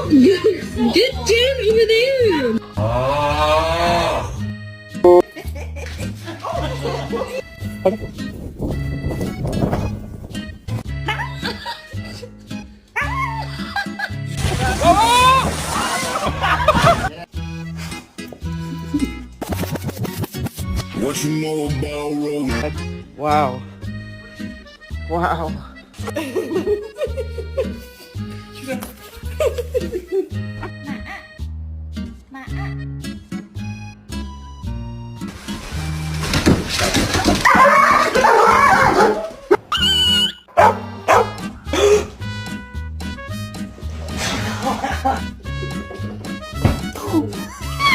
Get down over there. What you know about rolling? Wow. Wow.